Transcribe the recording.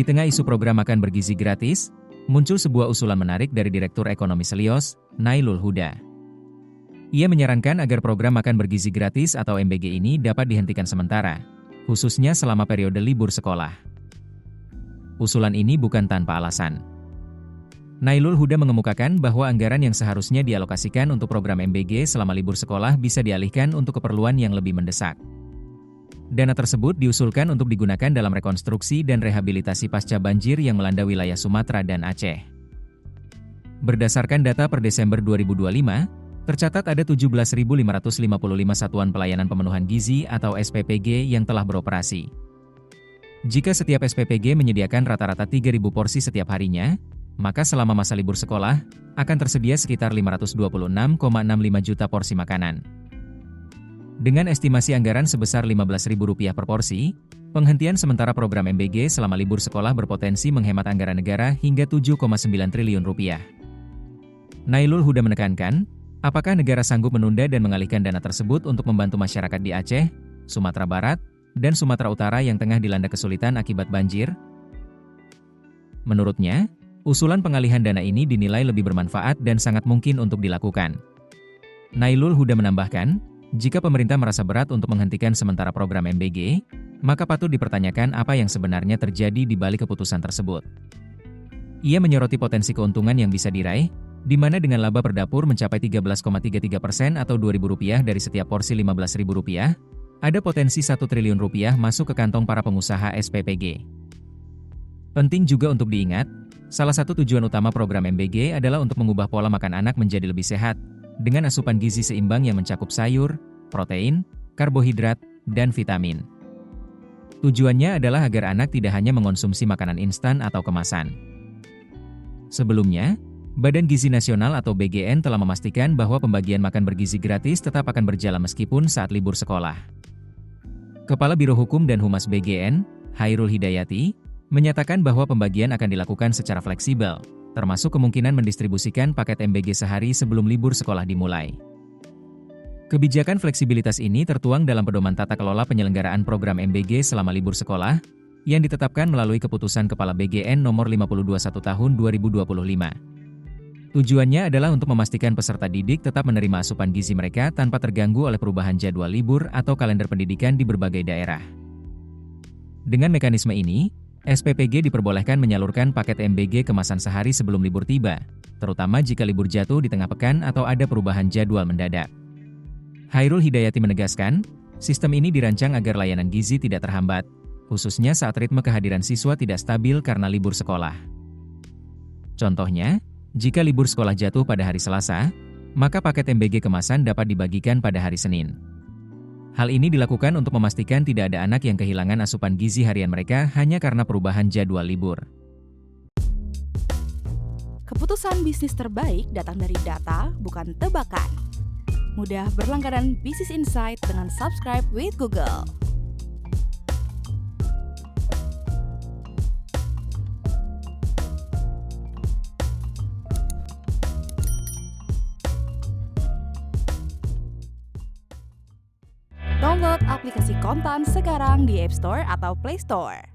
Di tengah isu program makan bergizi gratis, muncul sebuah usulan menarik dari Direktur Ekonomi Selyos, Nailul Huda. Ia menyarankan agar program makan bergizi gratis atau MBG ini dapat dihentikan sementara, khususnya selama periode libur sekolah. Usulan ini bukan tanpa alasan. Nailul Huda mengemukakan bahwa anggaran yang seharusnya dialokasikan untuk program MBG selama libur sekolah bisa dialihkan untuk keperluan yang lebih mendesak. Dana tersebut diusulkan untuk digunakan dalam rekonstruksi dan rehabilitasi pasca banjir yang melanda wilayah Sumatera dan Aceh. Berdasarkan data per Desember 2025, tercatat ada 17.555 satuan pelayanan pemenuhan gizi atau SPPG yang telah beroperasi. Jika setiap SPPG menyediakan rata-rata 3.000 porsi setiap harinya, maka selama masa libur sekolah, akan tersedia sekitar 526,65 juta porsi makanan. Dengan estimasi anggaran sebesar Rp15.000 per porsi, penghentian sementara program MBG selama libur sekolah berpotensi menghemat anggaran negara hingga Rp7,9 triliun. Nailul Huda menekankan, apakah negara sanggup menunda dan mengalihkan dana tersebut untuk membantu masyarakat di Aceh, Sumatera Barat, dan Sumatera Utara yang tengah dilanda kesulitan akibat banjir? Menurutnya, usulan pengalihan dana ini dinilai lebih bermanfaat dan sangat mungkin untuk dilakukan. Nailul Huda menambahkan, jika pemerintah merasa berat untuk menghentikan sementara program MBG, maka patut dipertanyakan apa yang sebenarnya terjadi di balik keputusan tersebut. Ia menyoroti potensi keuntungan yang bisa diraih, di mana dengan laba per dapur mencapai 13,33% atau Rp2.000 dari setiap porsi Rp15.000, ada potensi Rp1 triliun masuk ke kantong para pengusaha SPPG. Penting juga untuk diingat, salah satu tujuan utama program MBG adalah untuk mengubah pola makan anak menjadi lebih sehat, dengan asupan gizi seimbang yang mencakup sayur, protein, karbohidrat, dan vitamin. Tujuannya adalah agar anak tidak hanya mengonsumsi makanan instan atau kemasan. Sebelumnya, Badan Gizi Nasional atau BGN telah memastikan bahwa pembagian makan bergizi gratis tetap akan berjalan meskipun saat libur sekolah. Kepala Biro Hukum dan Humas BGN, Hairul Hidayati, menyatakan bahwa pembagian akan dilakukan secara fleksibel, termasuk kemungkinan mendistribusikan paket MBG sehari sebelum libur sekolah dimulai. Kebijakan fleksibilitas ini tertuang dalam Pedoman Tata Kelola Penyelenggaraan Program MBG selama libur sekolah, yang ditetapkan melalui Keputusan Kepala BGN Nomor 521 Tahun 2025. Tujuannya adalah untuk memastikan peserta didik tetap menerima asupan gizi mereka tanpa terganggu oleh perubahan jadwal libur atau kalender pendidikan di berbagai daerah. Dengan mekanisme ini, SPPG diperbolehkan menyalurkan paket MBG kemasan sehari sebelum libur tiba, terutama jika libur jatuh di tengah pekan atau ada perubahan jadwal mendadak. Hairul Hidayati menegaskan, sistem ini dirancang agar layanan gizi tidak terhambat, khususnya saat ritme kehadiran siswa tidak stabil karena libur sekolah. Contohnya, jika libur sekolah jatuh pada hari Selasa, maka paket MBG kemasan dapat dibagikan pada hari Senin. Hal ini dilakukan untuk memastikan tidak ada anak yang kehilangan asupan gizi harian mereka hanya karena perubahan jadwal libur. Keputusan bisnis terbaik datang dari data, bukan tebakan. Mudah berlangganan Business Insight dengan subscribe with Google. Download aplikasi Kontan sekarang di App Store atau Play Store.